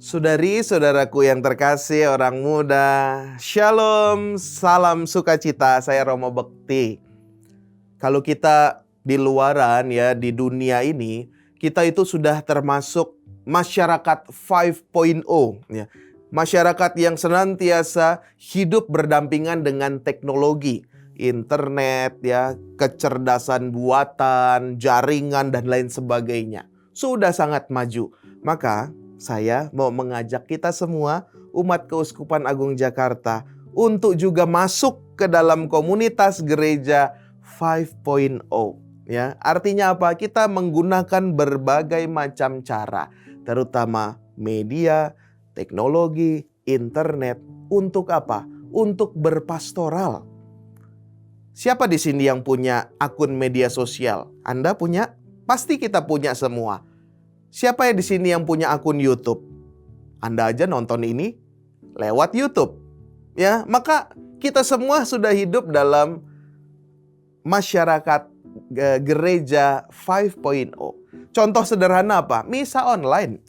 Saudari-saudaraku yang terkasih, orang muda, Shalom, salam sukacita, saya Romo Bekti. Kalau kita di luaran ya, di dunia ini, kita itu sudah termasuk masyarakat 5.0 ya. Masyarakat yang senantiasa hidup berdampingan dengan teknologi, internet ya, kecerdasan buatan, jaringan dan lain sebagainya. Sudah sangat maju. Maka saya mau mengajak kita semua, umat Keuskupan Agung Jakarta, untuk juga masuk ke dalam komunitas gereja 5.0. Ya, artinya apa? Kita menggunakan berbagai macam cara, terutama media, teknologi, internet. Untuk apa? Untuk berpastoral. Siapa di sini yang punya akun media sosial? Anda punya? Pasti kita punya semua. Siapa ya di sini yang punya akun YouTube? Anda aja nonton ini lewat YouTube. Ya, maka kita semua sudah hidup dalam masyarakat gereja 5.0. Contoh sederhana apa? Misa online.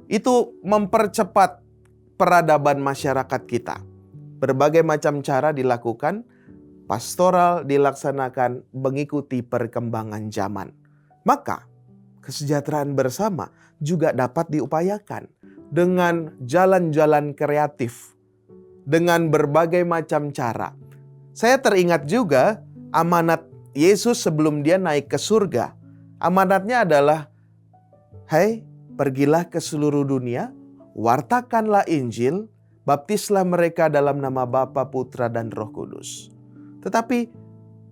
Itu mempercepat peradaban masyarakat kita. Berbagai macam cara dilakukan, pastoral dilaksanakan mengikuti perkembangan zaman. Maka kesejahteraan bersama juga dapat diupayakan dengan jalan-jalan kreatif, dengan berbagai macam cara. Saya teringat juga amanat Yesus sebelum dia naik ke surga. Amanatnya adalah, "Hai, pergilah ke seluruh dunia, wartakanlah Injil, baptislah mereka dalam nama Bapa, Putra, dan Roh Kudus." Tetapi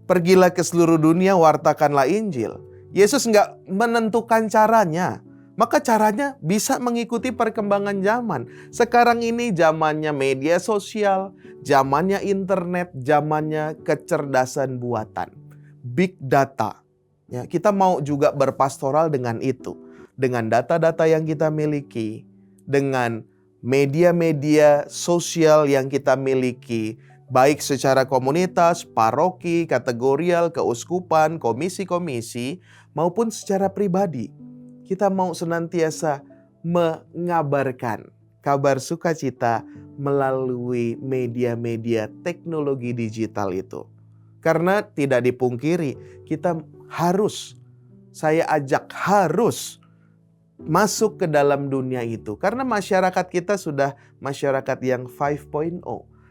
pergilah ke seluruh dunia, wartakanlah Injil. Yesus nggak menentukan caranya. Maka caranya bisa mengikuti perkembangan zaman. Sekarang ini zamannya media sosial, zamannya internet, zamannya kecerdasan buatan. Big data. Ya, kita mau juga berpastoral dengan itu. Dengan data-data yang kita miliki. Dengan media-media sosial yang kita miliki. Baik secara komunitas, paroki, kategorial, keuskupan, komisi-komisi, maupun secara pribadi. Kita mau senantiasa mengabarkan kabar sukacita melalui media-media teknologi digital itu. Karena tidak dipungkiri, kita harus, saya ajak harus masuk ke dalam dunia itu. Karena masyarakat kita sudah masyarakat yang 5.0.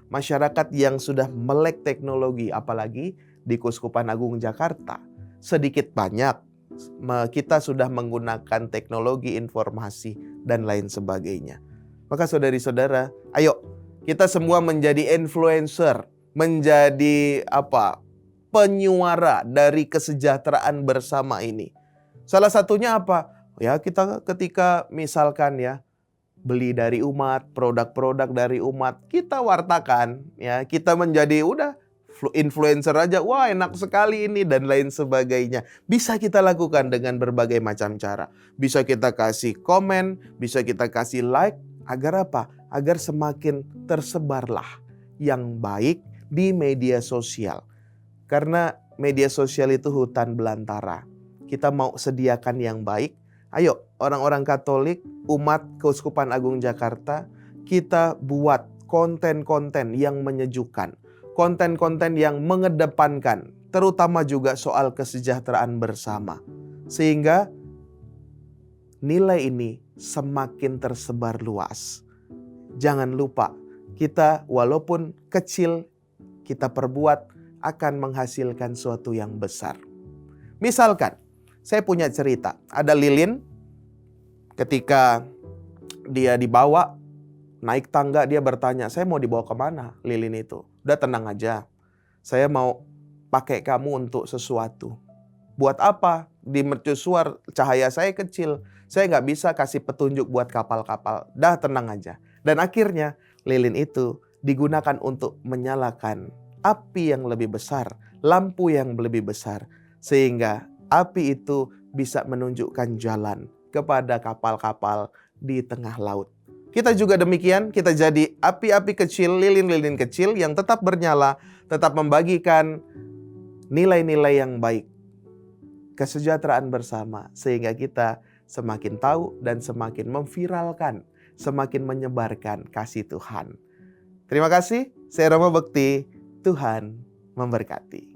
Masyarakat yang sudah melek teknologi, apalagi di Keuskupan Agung Jakarta. Sedikit banyak kita sudah menggunakan teknologi informasi dan lain sebagainya. Maka saudari-saudara, ayo kita semua menjadi influencer, menjadi penyuara dari kesejahteraan bersama ini. Salah satunya apa? Ya, kita ketika misalkan ya, beli dari umat, produk-produk dari umat, kita wartakan, ya, kita menjadi influencer aja, wah enak sekali ini dan lain sebagainya. Bisa kita lakukan dengan berbagai macam cara. Bisa kita kasih komen, bisa kita kasih like, agar apa? Agar semakin tersebarlah yang baik di media sosial. Karena media sosial itu hutan belantara. Kita mau sediakan yang baik. Ayo, orang-orang Katolik, umat Keuskupan Agung Jakarta, kita buat konten-konten yang menyejukkan, konten-konten yang mengedepankan, terutama juga soal kesejahteraan bersama. Sehingga nilai ini semakin tersebar luas. Jangan lupa, kita walaupun kecil, kita perbuat akan menghasilkan sesuatu yang besar. Misalkan, saya punya cerita, ada lilin ketika dia dibawa, naik tangga dia bertanya, saya mau dibawa kemana lilin itu? Udah tenang aja, saya mau pakai kamu untuk sesuatu. Buat apa? Di mercusuar cahaya saya kecil, saya nggak bisa kasih petunjuk buat kapal-kapal. Dah tenang aja. Dan akhirnya lilin itu digunakan untuk menyalakan api yang lebih besar, lampu yang lebih besar. Sehingga api itu bisa menunjukkan jalan kepada kapal-kapal di tengah laut. Kita juga demikian, kita jadi api-api kecil, lilin-lilin kecil yang tetap bernyala, tetap membagikan nilai-nilai yang baik. Kesejahteraan bersama, sehingga kita semakin tahu dan semakin memviralkan semakin menyebarkan kasih Tuhan. Terima kasih, saya Rama Bekti. Tuhan memberkati.